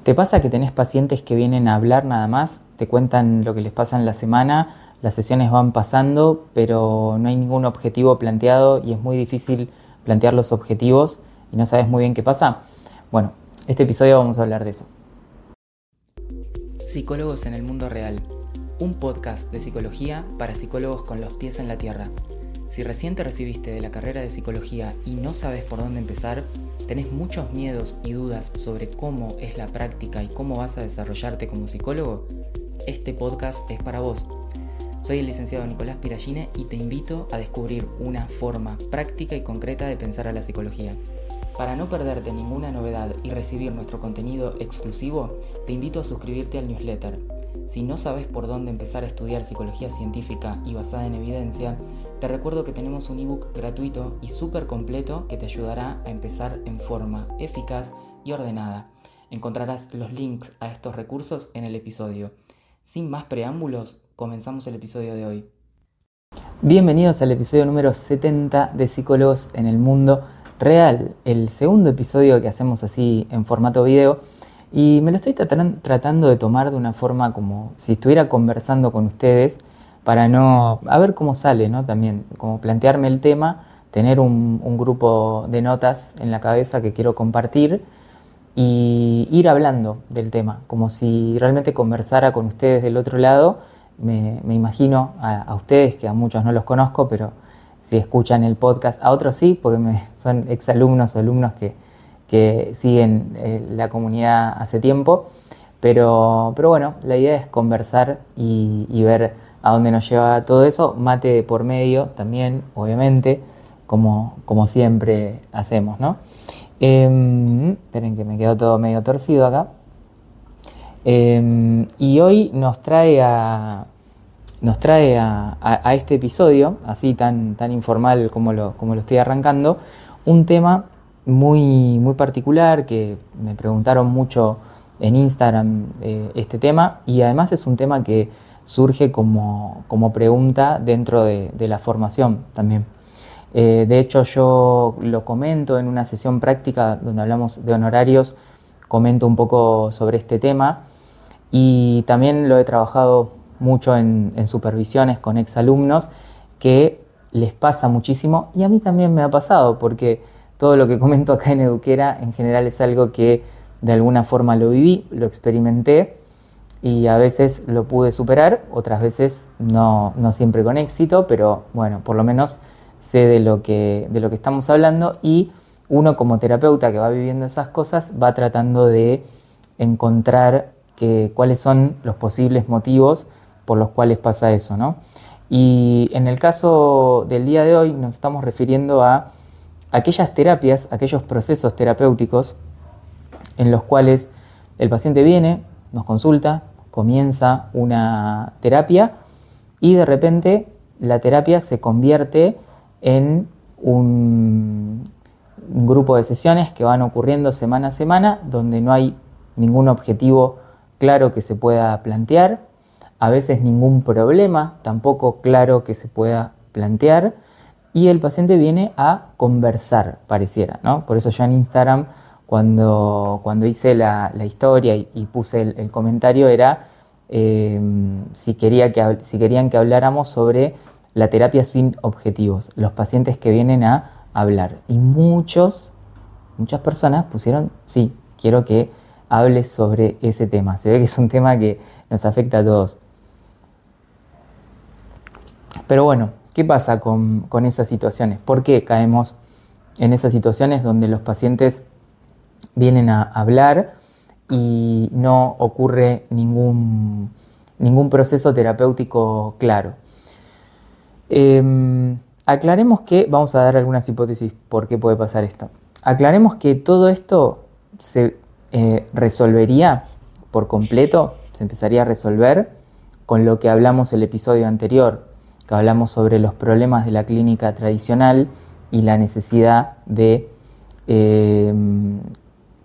¿Te pasa que tenés pacientes que vienen a hablar nada más? Te cuentan lo que les pasa en la semana, las sesiones van pasando, pero no hay ningún objetivo planteado y es muy difícil plantear los objetivos y no sabes muy bien qué pasa? Bueno, este episodio vamos a hablar de eso. Psicólogos en el mundo real, un podcast de psicología para psicólogos con los pies en la tierra. Si recién te recibiste de la carrera de psicología y no sabes por dónde empezar, tenés muchos miedos y dudas sobre cómo es la práctica y cómo vas a desarrollarte como psicólogo, este podcast es para vos. Soy el licenciado Nicolás Piragine y te invito a descubrir una forma práctica y concreta de pensar a la psicología. Para no perderte ninguna novedad y recibir nuestro contenido exclusivo, te invito a suscribirte al newsletter. Si no sabes por dónde empezar a estudiar psicología científica y basada en evidencia, te recuerdo que tenemos un ebook gratuito y súper completo que te ayudará a empezar en forma eficaz y ordenada. Encontrarás los links a estos recursos en el episodio. Sin más preámbulos, comenzamos el episodio de hoy. Bienvenidos al episodio número 70 de Psicólogos en el Mundo Real, el segundo episodio que hacemos así en formato video. Y me lo estoy tratando de tomar de una forma como si estuviera conversando con ustedes para no... a ver cómo sale, ¿no? También, como plantearme el tema, tener un grupo de notas en la cabeza que quiero compartir y ir hablando del tema, como si realmente conversara con ustedes del otro lado. Me imagino a ustedes, que a muchos no los conozco, pero si escuchan el podcast, a otros sí, porque son exalumnos o alumnos que siguen la comunidad hace tiempo, pero bueno, la idea es conversar y ver a dónde nos lleva todo eso, mate de por medio también, obviamente, como siempre hacemos, ¿no? Esperen que me quedó todo medio torcido acá. Y hoy nos trae a este episodio, así tan informal como lo estoy arrancando, un tema muy particular que me preguntaron mucho en Instagram, este tema, y además es un tema que surge como pregunta dentro de la formación también. De hecho, yo lo comento en una sesión práctica donde hablamos de honorarios, comento un poco sobre este tema y también lo he trabajado mucho en supervisiones con exalumnos que les pasa muchísimo, y a mí también me ha pasado, porque todo lo que comento acá en Eduquera en general es algo que de alguna forma lo viví, lo experimenté y a veces lo pude superar, otras veces no siempre con éxito, pero bueno, por lo menos sé de lo que estamos hablando, y uno como terapeuta que va viviendo esas cosas va tratando de encontrar cuáles son los posibles motivos por los cuales pasa eso, ¿no? Y en el caso del día de hoy nos estamos refiriendo a aquellas terapias, aquellos procesos terapéuticos en los cuales el paciente viene, nos consulta, comienza una terapia y de repente la terapia se convierte en un grupo de sesiones que van ocurriendo semana a semana, donde no hay ningún objetivo claro que se pueda plantear, a veces ningún problema tampoco claro que se pueda plantear, y el paciente viene a conversar, pareciera, ¿no? Por eso yo en Instagram, cuando hice la historia y puse el comentario, era si querían que habláramos sobre la terapia sin objetivos, los pacientes que vienen a hablar. Y muchas personas pusieron, sí, quiero que hables sobre ese tema. Se ve que es un tema que nos afecta a todos. Pero bueno, ¿qué pasa con esas situaciones? ¿Por qué caemos en esas situaciones donde los pacientes vienen a hablar y no ocurre ningún proceso terapéutico claro? Aclaremos que, vamos a dar algunas hipótesis por qué puede pasar esto. Aclaremos que todo esto se resolvería por completo, se empezaría a resolver con lo que hablamos el episodio anterior, que hablamos sobre los problemas de la clínica tradicional y la necesidad de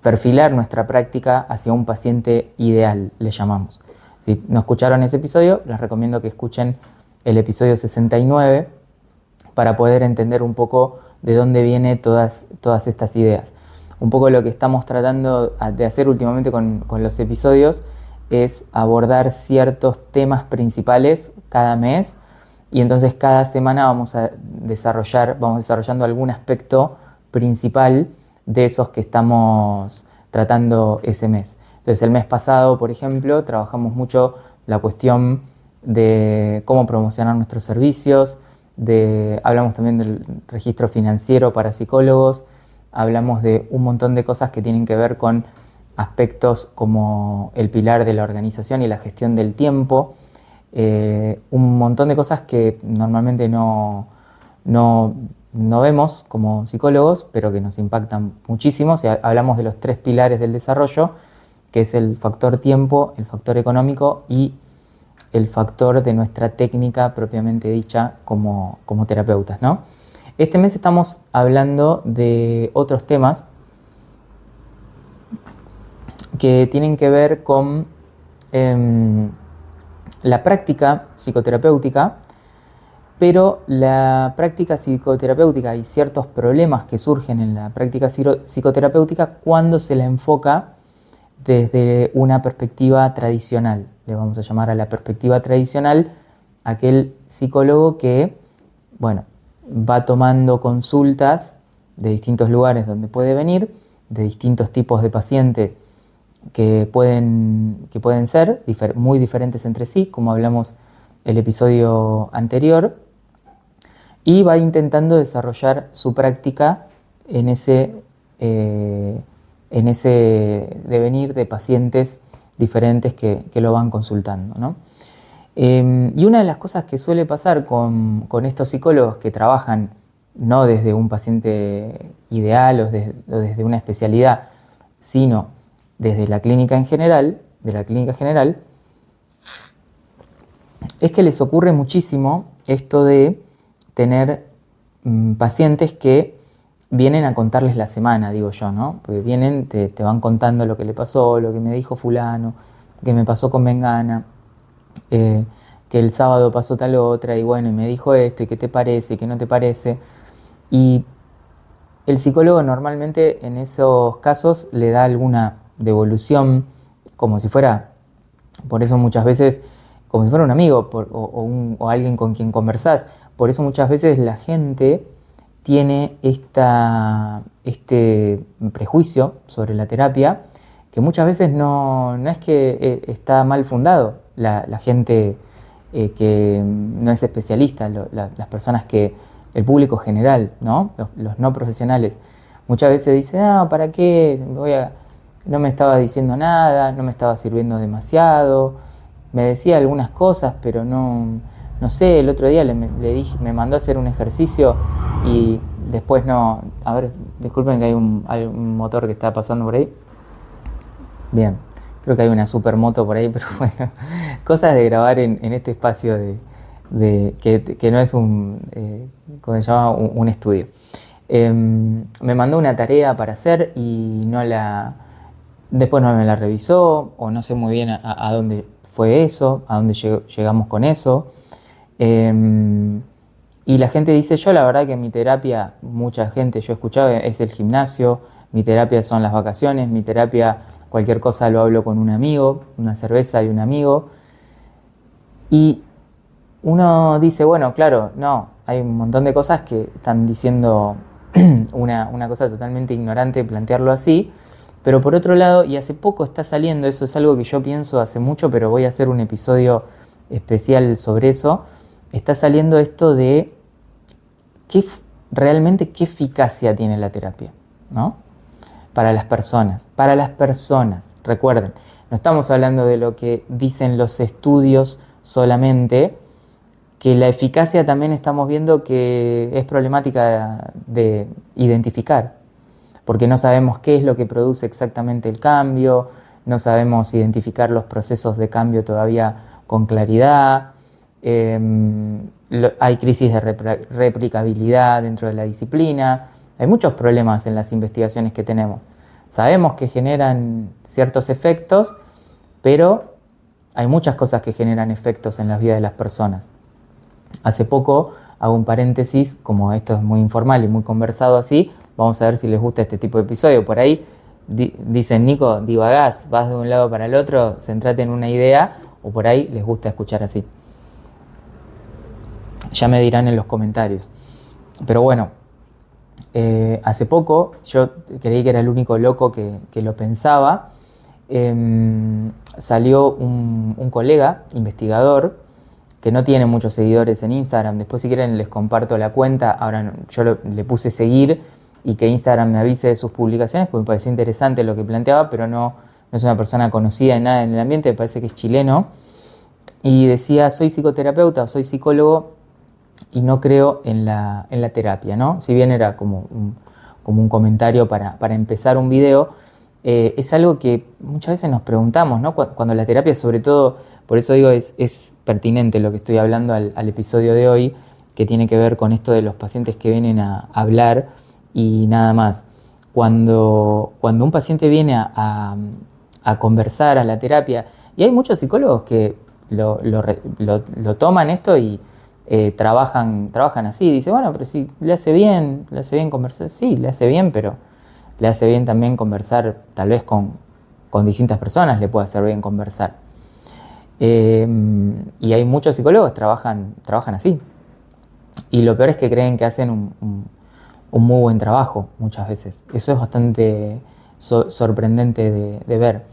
perfilar nuestra práctica hacia un paciente ideal, le llamamos. Si no escucharon ese episodio, les recomiendo que escuchen el episodio 69 para poder entender un poco de dónde vienen todas estas ideas. un poco lo que estamos tratando de hacer últimamente con los episodios es abordar ciertos temas principales cada mes, y entonces cada semana vamos desarrollando algún aspecto principal de esos que estamos tratando ese mes. Entonces el mes pasado, por ejemplo, trabajamos mucho la cuestión de cómo promocionar nuestros servicios, hablamos también del registro financiero para psicólogos, hablamos de un montón de cosas que tienen que ver con aspectos como el pilar de la organización y la gestión del tiempo, un montón de cosas que normalmente no vemos como psicólogos, pero que nos impactan muchísimo. Hablamos de los 3 pilares del desarrollo, que es el factor tiempo, el factor económico y el factor de nuestra técnica propiamente dicha como terapeutas, ¿no? Este mes estamos hablando de otros temas que tienen que ver con la práctica psicoterapéutica, pero la práctica psicoterapéutica y ciertos problemas que surgen en la práctica psicoterapéutica cuando se la enfoca desde una perspectiva tradicional. Le vamos a llamar a la perspectiva tradicional aquel psicólogo que, bueno, va tomando consultas de distintos lugares donde puede venir, de distintos tipos de pacientes que pueden ser muy diferentes entre sí, como hablamos el episodio anterior, y va intentando desarrollar su práctica en ese devenir de pacientes diferentes que lo van consultando, ¿no? Y una de las cosas que suele pasar con estos psicólogos que trabajan no desde un paciente ideal o desde una especialidad, sino desde la clínica en general, es que les ocurre muchísimo esto de tener pacientes que vienen a contarles la semana, digo yo, ¿no? Porque vienen, te van contando lo que le pasó, lo que me dijo fulano, que me pasó con Mengana, que el sábado pasó tal otra, y bueno, y me dijo esto, y qué te parece, y qué no te parece. Y el psicólogo normalmente en esos casos le da alguna devolución, como si fuera, por eso muchas veces, como si fuera un amigo o alguien con quien conversás. Por eso muchas veces la gente tiene este prejuicio sobre la terapia, que muchas veces no es que está mal fundado. La gente que no es especialista, las personas el público general, ¿no? Los no profesionales, muchas veces dicen, ¿para qué? No me estaba diciendo nada, no me estaba sirviendo demasiado, me decía algunas cosas, pero no sé, el otro día le dije, me mandó a hacer un ejercicio y después no. A ver, disculpen que hay un motor que está pasando por ahí. Bien, creo que hay una supermoto por ahí, pero bueno, cosas de grabar en este espacio que no es ¿cómo se llama? Un estudio. Me mandó una tarea para hacer y después no me la revisó, o no sé muy bien a dónde fue eso, a dónde llegamos con eso. Y la gente dice, yo la verdad que mi terapia, mucha gente yo he escuchado, es el gimnasio, mi terapia son las vacaciones, mi terapia cualquier cosa lo hablo con un amigo, una cerveza y un amigo. Y uno dice, bueno, claro, no, hay un montón de cosas que están diciendo una cosa totalmente ignorante plantearlo así, pero por otro lado, y hace poco está saliendo, eso es algo que yo pienso hace mucho, pero voy a hacer un episodio especial sobre eso, está saliendo esto de realmente qué eficacia tiene la terapia, ¿no? Para las personas, recuerden, no estamos hablando de lo que dicen los estudios solamente, que la eficacia también estamos viendo que es problemática de identificar, porque no sabemos qué es lo que produce exactamente el cambio, no sabemos identificar los procesos de cambio todavía con claridad, hay crisis de replicabilidad dentro de la disciplina, hay muchos problemas en las investigaciones que tenemos. Sabemos que generan ciertos efectos, pero hay muchas cosas que generan efectos en las vidas de las personas. Hace poco, hago un paréntesis, como esto es muy informal y muy conversado así, vamos a ver si les gusta este tipo de episodio. Por ahí dicen, Nico, divagás, vas de un lado para el otro, centrate en una idea, o por ahí les gusta escuchar así. Ya me dirán en los comentarios. Pero bueno, hace poco yo creí que era el único loco que lo pensaba. Salió un colega, investigador, que no tiene muchos seguidores en Instagram. Después, si quieren, les comparto la cuenta. Ahora yo le puse seguir y que Instagram me avise de sus publicaciones, porque me pareció interesante lo que planteaba, pero no es una persona conocida en nada en el ambiente, me parece que es chileno. Y decía, soy psicoterapeuta o soy psicólogo y no creo en la terapia, ¿no? Si bien era como un comentario para empezar un video, es algo que muchas veces nos preguntamos, ¿no? Cuando la terapia, sobre todo, por eso digo, es pertinente lo que estoy hablando al episodio de hoy, que tiene que ver con esto de los pacientes que vienen a hablar y nada más. Cuando un paciente viene a conversar a la terapia, y hay muchos psicólogos que lo toman esto y trabajan así, dice, bueno, pero si le hace bien conversar, sí, le hace bien, pero le hace bien también conversar, tal vez con distintas personas le puede hacer bien conversar. Y hay muchos psicólogos que trabajan así. Y lo peor es que creen que hacen un muy buen trabajo muchas veces. Eso es bastante sorprendente de ver.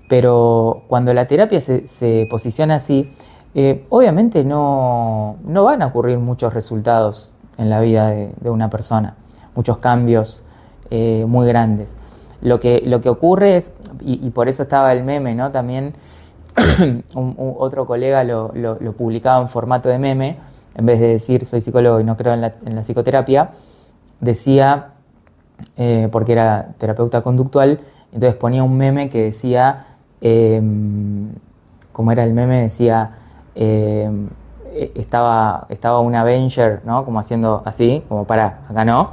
Pero cuando la terapia se posiciona así, obviamente no van a ocurrir muchos resultados en la vida de una persona, muchos cambios muy grandes. Lo que ocurre es, y por eso estaba el meme, ¿no? También otro colega lo publicaba en formato de meme, en vez de decir soy psicólogo y no creo en la psicoterapia, decía, porque era terapeuta conductual, entonces ponía un meme que decía, como era el meme, decía, estaba un Avenger, ¿no? Como haciendo así, como para, acá no,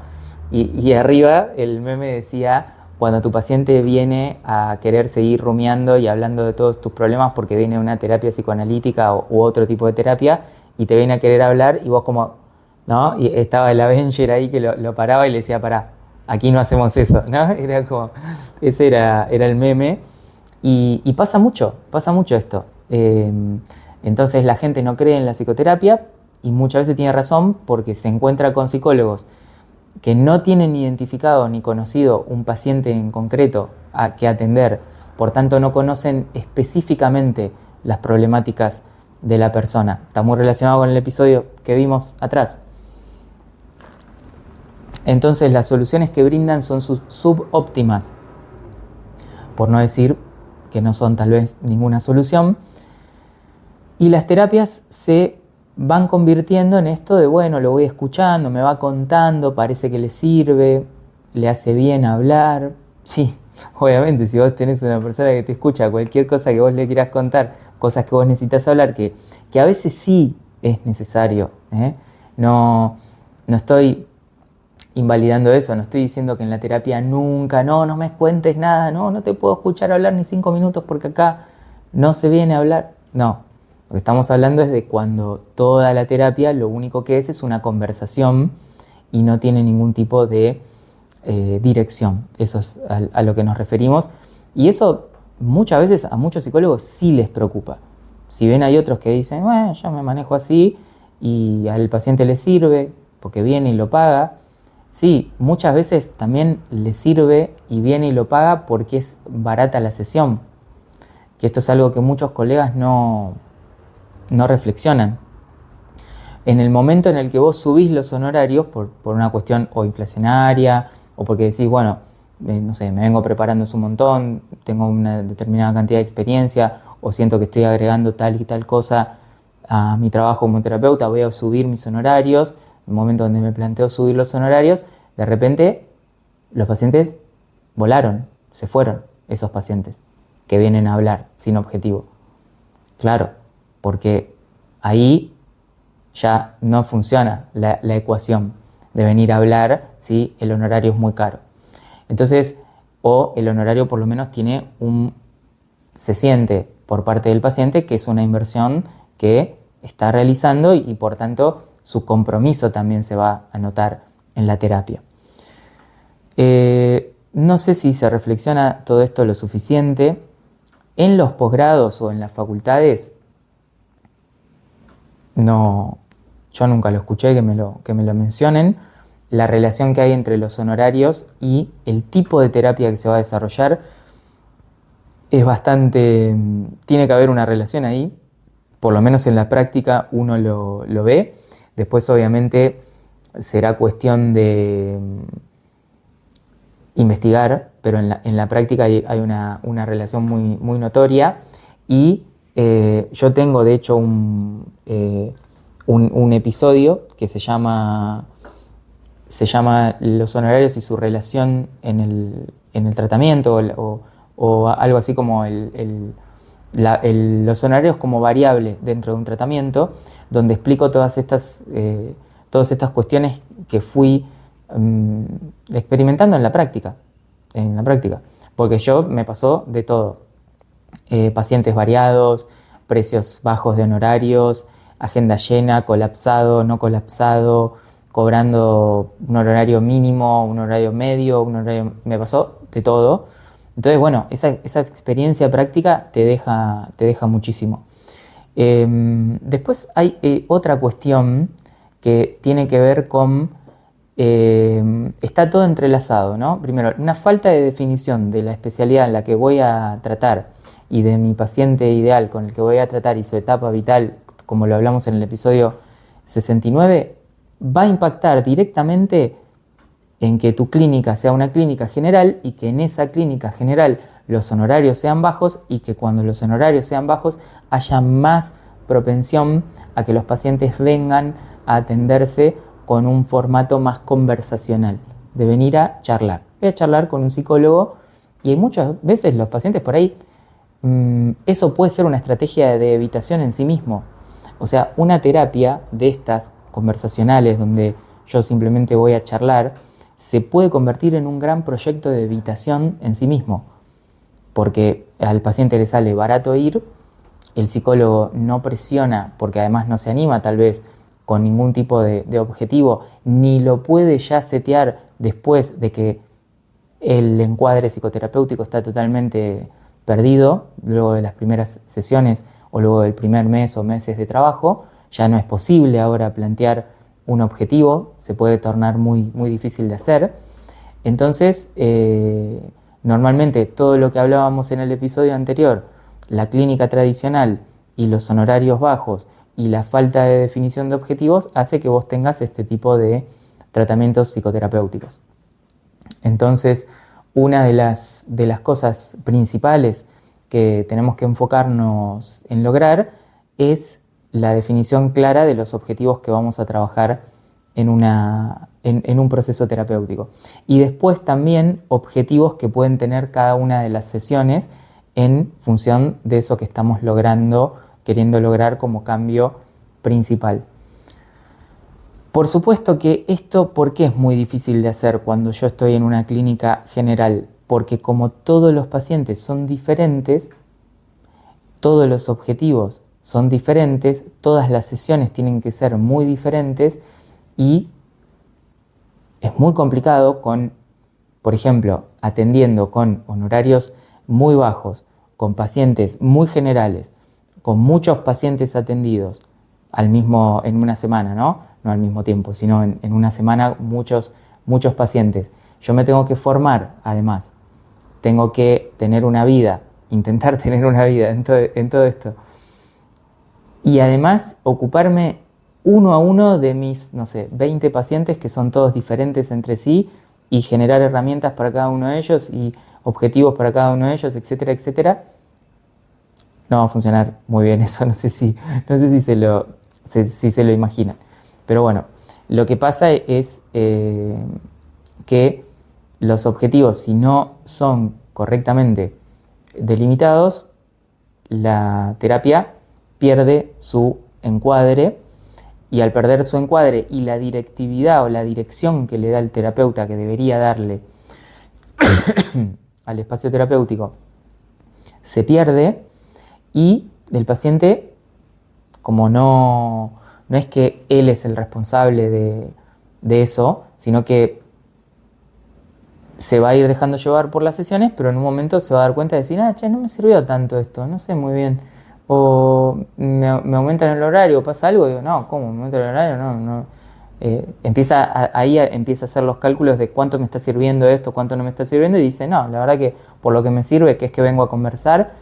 y arriba el meme decía, cuando tu paciente viene a querer seguir rumiando y hablando de todos tus problemas porque viene una terapia psicoanalítica u otro tipo de terapia y te viene a querer hablar y vos como, ¿no? Y estaba el Avenger ahí que lo paraba y le decía, pará, aquí no hacemos eso, ¿no? Era como, ese era el meme. Y pasa mucho esto. Entonces la gente no cree en la psicoterapia y muchas veces tiene razón porque se encuentra con psicólogos que no tienen identificado ni conocido un paciente en concreto a que atender, por tanto no conocen específicamente las problemáticas de la persona. Está muy relacionado con el episodio que vimos atrás. Entonces las soluciones que brindan son subóptimas, por no decir que no son tal vez ninguna solución, y las terapias se van convirtiendo en esto de, bueno, lo voy escuchando, me va contando, parece que le sirve, le hace bien hablar. Sí, obviamente, si vos tenés una persona que te escucha cualquier cosa que vos le quieras contar, cosas que vos necesitas hablar, que a veces sí es necesario, no estoy invalidando eso, no estoy diciendo que en la terapia nunca, no me cuentes nada, no te puedo escuchar hablar ni 5 minutos porque acá no se viene a hablar, no. Lo que estamos hablando es de cuando toda la terapia lo único que es una conversación y no tiene ningún tipo de dirección. Eso es a lo que nos referimos. Y eso muchas veces a muchos psicólogos sí les preocupa. Si bien hay otros que dicen, bueno, yo me manejo así y al paciente le sirve porque viene y lo paga. Sí, muchas veces también le sirve y viene y lo paga porque es barata la sesión. Que esto es algo que muchos colegas no reflexionan. En el momento en el que vos subís los honorarios por una cuestión o inflacionaria o porque decís, bueno, no sé, me vengo preparando un montón, tengo una determinada cantidad de experiencia o siento que estoy agregando tal y tal cosa a mi trabajo como terapeuta, voy a subir mis honorarios. En el momento donde me planteo subir los honorarios, de repente los pacientes volaron, se fueron esos pacientes que vienen a hablar sin objetivo. Claro, porque ahí ya no funciona la ecuación de venir a hablar si el honorario es muy caro. Entonces, o el honorario por lo menos se siente por parte del paciente que es una inversión que está realizando y por tanto su compromiso también se va a notar en la terapia. No sé si se reflexiona todo esto lo suficiente. En los posgrados o en las facultades, no, yo nunca lo escuché que me lo mencionen. La relación que hay entre los honorarios y el tipo de terapia que se va a desarrollar es bastante... Tiene que haber una relación ahí, por lo menos en la práctica uno lo ve. Después obviamente será cuestión de investigar, pero en la práctica hay una relación muy notoria y yo tengo de hecho un episodio que se llama Los honorarios y su relación en el tratamiento o algo así como los honorarios como variable dentro de un tratamiento, donde explico todas estas cuestiones que fui experimentando en la práctica, porque yo me pasó de todo, pacientes variados, precios bajos de honorarios, agenda llena, colapsado, no colapsado, cobrando un horario mínimo, un horario medio, me pasó de todo. Entonces, bueno, esa experiencia práctica te deja muchísimo. Después hay otra cuestión que tiene que ver con... está todo entrelazado, ¿no? Primero, una falta de definición de la especialidad en la que voy a tratar y de mi paciente ideal con el que voy a tratar y su etapa vital, como lo hablamos en el episodio 69, va a impactar directamente en que tu clínica sea una clínica general y que en esa clínica general los honorarios sean bajos y que cuando los honorarios sean bajos haya más propensión a que los pacientes vengan a atenderse con un formato más conversacional, de venir a charlar. Voy a charlar con un psicólogo y muchas veces los pacientes por ahí, eso puede ser una estrategia de evitación en sí mismo. O sea, una terapia de estas conversacionales donde yo simplemente voy a charlar, se puede convertir en un gran proyecto de evitación en sí mismo, porque al paciente le sale barato ir, el psicólogo no presiona, porque además no se anima tal vez con ningún tipo de objetivo, ni lo puede ya setear después de que el encuadre psicoterapéutico está totalmente perdido, luego de las primeras sesiones o luego del primer mes o meses de trabajo, ya no es posible ahora plantear un objetivo, se puede tornar muy difícil de hacer. Entonces, normalmente todo lo que hablábamos en el episodio anterior, la clínica tradicional y los honorarios bajos y la falta de definición de objetivos hace que vos tengas este tipo de tratamientos psicoterapéuticos. Entonces, una de las cosas principales que tenemos que enfocarnos en lograr es la definición clara de los objetivos que vamos a trabajar en un proceso terapéutico. Y después también objetivos que pueden tener cada una de las sesiones en función de eso que estamos queriendo lograr como cambio principal. Por supuesto que esto, ¿por qué es muy difícil de hacer cuando yo estoy en una clínica general? Porque como todos los pacientes son diferentes, todos los objetivos son diferentes, todas las sesiones tienen que ser muy diferentes y es muy complicado por ejemplo, atendiendo con honorarios muy bajos, con pacientes muy generales, con muchos pacientes atendidos en una semana, ¿no? No al mismo tiempo, sino en una semana muchos pacientes. Yo me tengo que formar, además, tengo que tener una vida, intentar tener una vida en todo esto. Y además ocuparme uno a uno de mis, no sé, 20 pacientes que son todos diferentes entre sí y generar herramientas para cada uno de ellos y objetivos para cada uno de ellos, etcétera, etcétera. No va a funcionar muy bien eso, no sé si se lo imaginan. Pero bueno, lo que pasa es que los objetivos, si no son correctamente delimitados, la terapia pierde su encuadre y al perder su encuadre y la directividad o la dirección que le da el terapeuta que debería darle al espacio terapéutico se pierde y el paciente, como no es que él es el responsable de eso, sino que se va a ir dejando llevar por las sesiones, pero en un momento se va a dar cuenta de decir, che, no me sirvió tanto esto, no sé muy bien. O me aumentan el horario, pasa algo, digo, no, ¿cómo? ¿Me aumenta el horario? No. Ahí empieza a hacer los cálculos de cuánto me está sirviendo esto, cuánto no me está sirviendo, y dice, no, la verdad que por lo que me sirve, que es que vengo a conversar,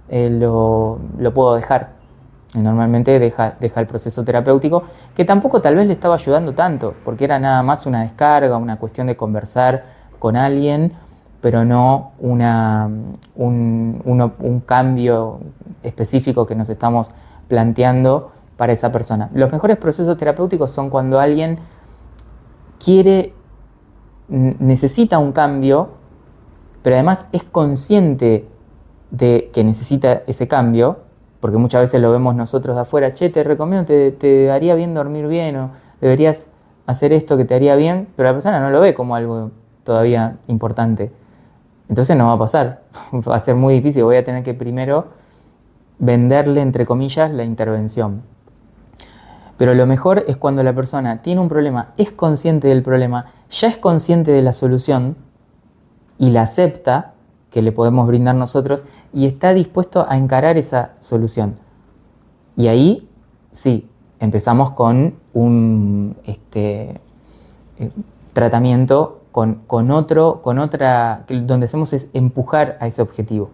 lo puedo dejar. Y normalmente deja el proceso terapéutico, que tampoco tal vez le estaba ayudando tanto, porque era nada más una descarga, una cuestión de conversar con alguien, pero no un cambio específico que nos estamos planteando para esa persona. Los mejores procesos terapéuticos son cuando alguien necesita un cambio, pero además es consciente de que necesita ese cambio, porque muchas veces lo vemos nosotros de afuera, che, te recomiendo, te haría bien dormir bien, o deberías hacer esto que te haría bien, pero la persona no lo ve como algo todavía importante. Entonces no va a pasar, va a ser muy difícil, voy a tener que primero venderle, entre comillas, la intervención. Pero lo mejor es cuando la persona tiene un problema, es consciente del problema, ya es consciente de la solución y la acepta, que le podemos brindar nosotros, y está dispuesto a encarar esa solución. Y ahí, sí, empezamos con un tratamiento donde hacemos es empujar a ese objetivo.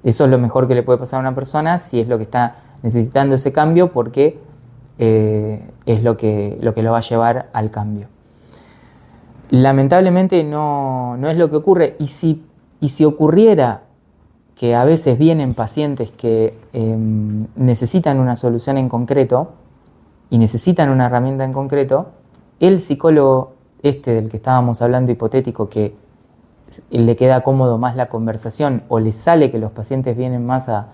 Eso es lo mejor que le puede pasar a una persona si es lo que está necesitando ese cambio, porque es lo que lo va a llevar al cambio. Lamentablemente no es lo que ocurre, y si ocurriera que a veces vienen pacientes que necesitan una solución en concreto y necesitan una herramienta en concreto, el psicólogo del que estábamos hablando, hipotético, que le queda cómodo más la conversación, o le sale que los pacientes vienen más a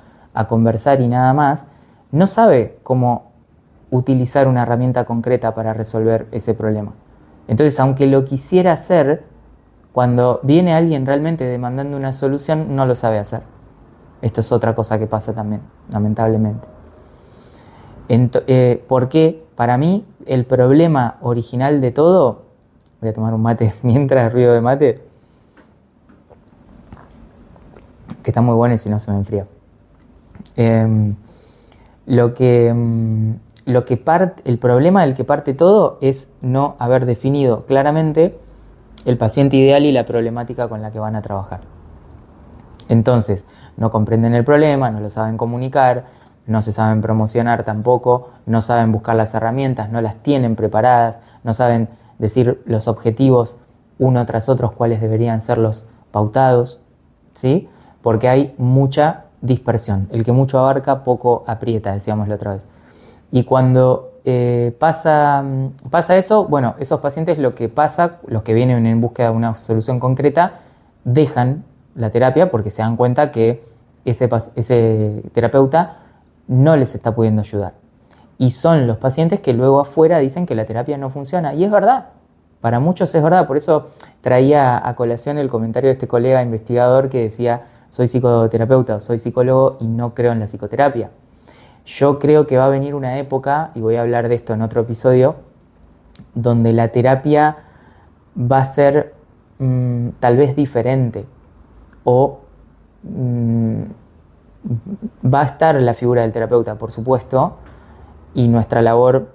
conversar y nada más, no sabe cómo utilizar una herramienta concreta para resolver ese problema. Entonces, aunque lo quisiera hacer, cuando viene alguien realmente demandando una solución, no lo sabe hacer. Esto es otra cosa que pasa también, lamentablemente. Porque para mí el problema original de todo, voy a tomar un mate mientras, ruido de mate, que está muy bueno y si no se me enfría. El problema del que parte todo es no haber definido claramente el paciente ideal y la problemática con la que van a trabajar. Entonces, no comprenden el problema, no lo saben comunicar, no se saben promocionar tampoco, no saben buscar las herramientas, no las tienen preparadas, no saben decir los objetivos uno tras otro, cuáles deberían ser los pautados, ¿sí? Porque hay mucha dispersión. El que mucho abarca, poco aprieta, decíamos la otra vez. Y cuando pasa eso, bueno, esos pacientes lo que pasa, los que vienen en búsqueda de una solución concreta, dejan la terapia porque se dan cuenta que ese terapeuta no les está pudiendo ayudar. Y son los pacientes que luego afuera dicen que la terapia no funciona. Y es verdad, para muchos es verdad. Por eso traía a colación el comentario de este colega investigador que decía, soy psicoterapeuta o soy psicólogo y no creo en la psicoterapia. Yo creo que va a venir una época, y voy a hablar de esto en otro episodio, donde la terapia va a ser tal vez diferente, o va a estar la figura del terapeuta, por supuesto, y nuestra labor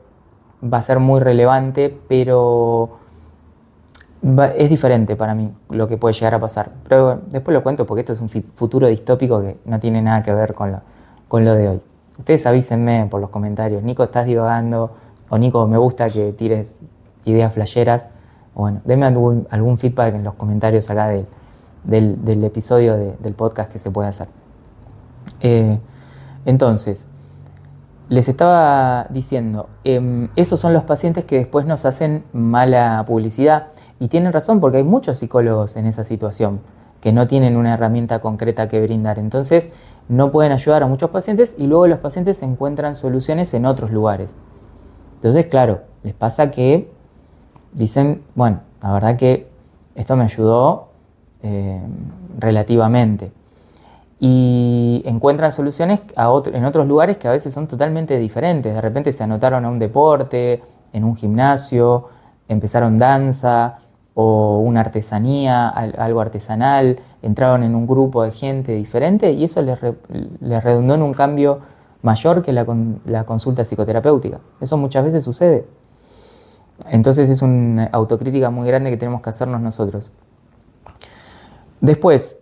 va a ser muy relevante, pero es diferente para mí lo que puede llegar a pasar. Pero después lo cuento porque esto es un futuro distópico que no tiene nada que ver con lo de hoy. Ustedes avísenme por los comentarios, Nico, estás divagando, o Nico, me gusta que tires ideas flasheras. Bueno, denme algún feedback en los comentarios acá del episodio del podcast que se puede hacer. Entonces, les estaba diciendo, esos son los pacientes que después nos hacen mala publicidad, y tienen razón porque hay muchos psicólogos en esa situación que no tienen una herramienta concreta que brindar. Entonces no pueden ayudar a muchos pacientes y luego los pacientes encuentran soluciones en otros lugares. Entonces, claro, les pasa que dicen, bueno, la verdad que esto me ayudó relativamente. Y encuentran soluciones en otros lugares que a veces son totalmente diferentes. De repente se anotaron a un deporte, en un gimnasio, empezaron danza, o una artesanía, algo artesanal, entraron en un grupo de gente diferente y eso les redundó en un cambio mayor que la consulta psicoterapéutica. Eso muchas veces sucede. Entonces es una autocrítica muy grande que tenemos que hacernos nosotros. Después,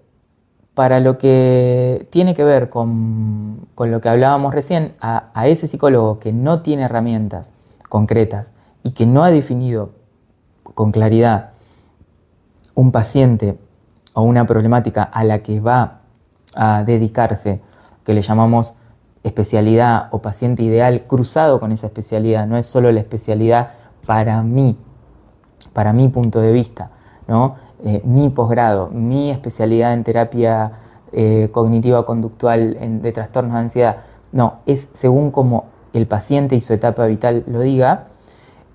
para lo que tiene que ver con lo que hablábamos recién, a ese psicólogo que no tiene herramientas concretas y que no ha definido con claridad un paciente o una problemática a la que va a dedicarse, que le llamamos especialidad o paciente ideal cruzado con esa especialidad, no es solo la especialidad para mi punto de vista, ¿no? Mi posgrado, mi especialidad en terapia cognitiva conductual de trastornos de ansiedad, no, es según como el paciente y su etapa vital lo diga,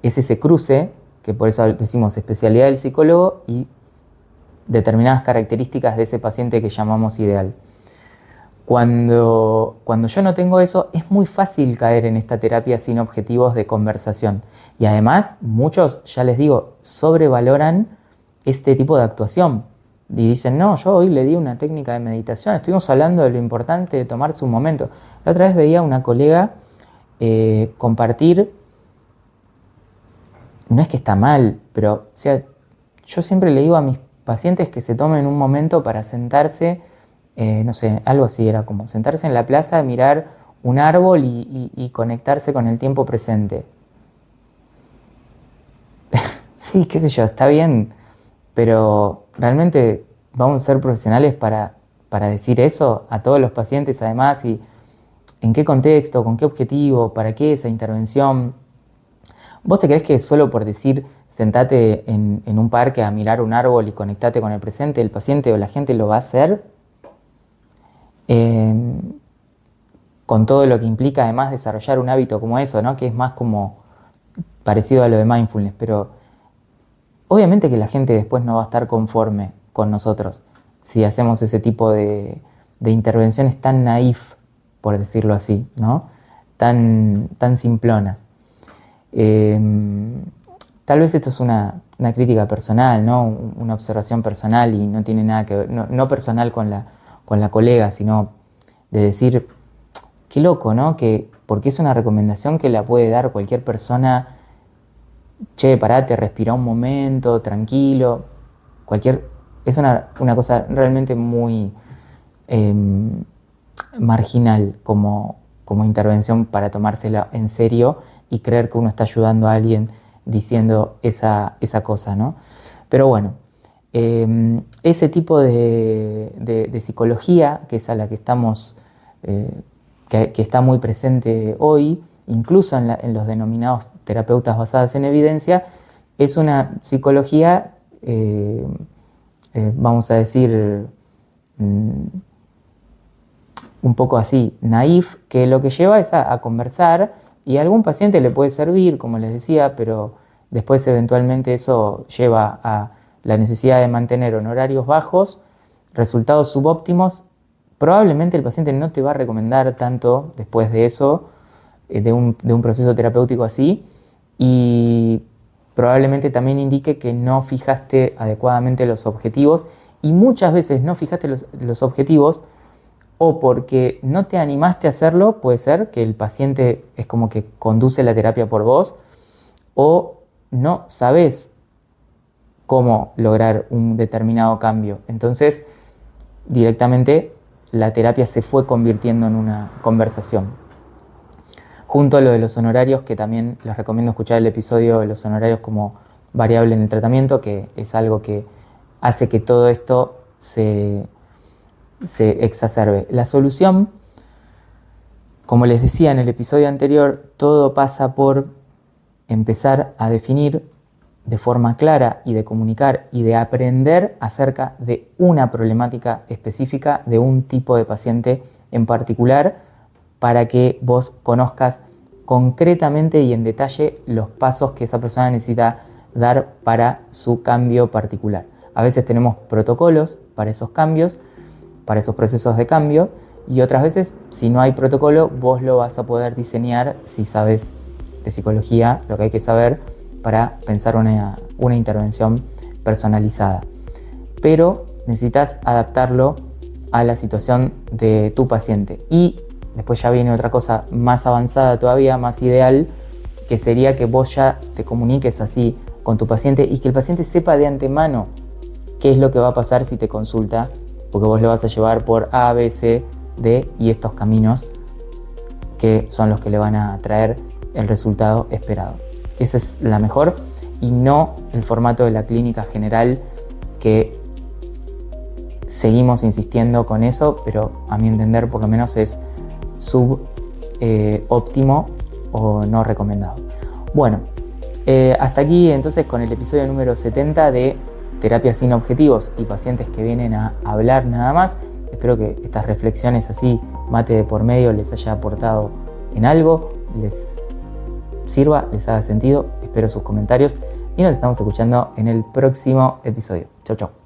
es ese cruce, que por eso decimos especialidad del psicólogo y determinadas características de ese paciente que llamamos ideal. Cuando yo no tengo eso, es muy fácil caer en esta terapia sin objetivos de conversación. Y además, muchos, ya les digo, sobrevaloran este tipo de actuación. Y dicen, no, yo hoy le di una técnica de meditación, estuvimos hablando de lo importante de tomarse un momento. La otra vez veía a una colega compartir, no es que está mal, pero o sea, yo siempre le digo a mis pacientes que se tomen un momento para sentarse, no sé, algo así era como sentarse en la plaza, mirar un árbol y conectarse con el tiempo presente. Sí, qué sé yo, está bien, pero realmente vamos a ser profesionales para decir eso a todos los pacientes, además, y en qué contexto, con qué objetivo, para qué esa intervención. ¿Vos te creés que solo por decir sentate en un parque a mirar un árbol y conectate con el presente, el paciente o la gente lo va a hacer? Con todo lo que implica además desarrollar un hábito como eso, ¿no? Que es más como parecido a lo de mindfulness, pero obviamente que la gente después no va a estar conforme con nosotros si hacemos ese tipo de intervenciones tan naif, por decirlo así, ¿no? Tan simplonas. Tal vez esto es una crítica personal, ¿no? Una observación personal y no tiene nada que ver, no personal con la colega, sino de decir, qué loco, ¿no? Porque es una recomendación que la puede dar cualquier persona. Che, parate, respira un momento, tranquilo. Es una cosa realmente muy marginal como intervención para tomársela en serio y creer que uno está ayudando a alguien diciendo esa cosa, ¿no? Pero bueno, ese tipo de psicología, que es a la que estamos, que está muy presente hoy, incluso en los denominados terapeutas basadas en evidencia, es una psicología, vamos a decir, un poco así, naif, que lo que lleva es a conversar y a algún paciente le puede servir, como les decía, pero después eventualmente eso lleva a la necesidad de mantener honorarios bajos, resultados subóptimos. Probablemente el paciente no te va a recomendar tanto después de eso, de un proceso terapéutico así, y probablemente también indique que no fijaste adecuadamente los objetivos, y muchas veces no fijaste los objetivos o porque no te animaste a hacerlo, puede ser que el paciente es como que conduce la terapia por vos, o no sabes cómo lograr un determinado cambio. Entonces, directamente la terapia se fue convirtiendo en una conversación. Junto a lo de los honorarios, que también les recomiendo escuchar el episodio de los honorarios como variable en el tratamiento, que es algo que hace que todo esto se exacerbe. La solución, como les decía en el episodio anterior, todo pasa por empezar a definir de forma clara y de comunicar y de aprender acerca de una problemática específica, de un tipo de paciente en particular, para que vos conozcas concretamente y en detalle los pasos que esa persona necesita dar para su cambio particular. A veces tenemos protocolos para esos cambios, para esos procesos de cambio, y otras veces, si no hay protocolo, vos lo vas a poder diseñar si sabes de psicología, lo que hay que saber para pensar una intervención personalizada. Pero necesitas adaptarlo a la situación de tu paciente. Y después ya viene otra cosa más avanzada todavía, más ideal, que sería que vos ya te comuniques así con tu paciente y que el paciente sepa de antemano qué es lo que va a pasar si te consulta, porque vos lo vas a llevar por A, B, C, D y estos caminos que son los que le van a traer el resultado esperado. Esa es la mejor y no el formato de la clínica general, que seguimos insistiendo con eso, pero a mi entender por lo menos es óptimo o no recomendado. Bueno, hasta aquí entonces con el episodio número 70 de Terapia sin objetivos y pacientes que vienen a hablar nada más. Espero que estas reflexiones así, mate de por medio, les haya aportado en algo, les sirva, les haga sentido. Espero sus comentarios y nos estamos escuchando en el próximo episodio. Chau, chau.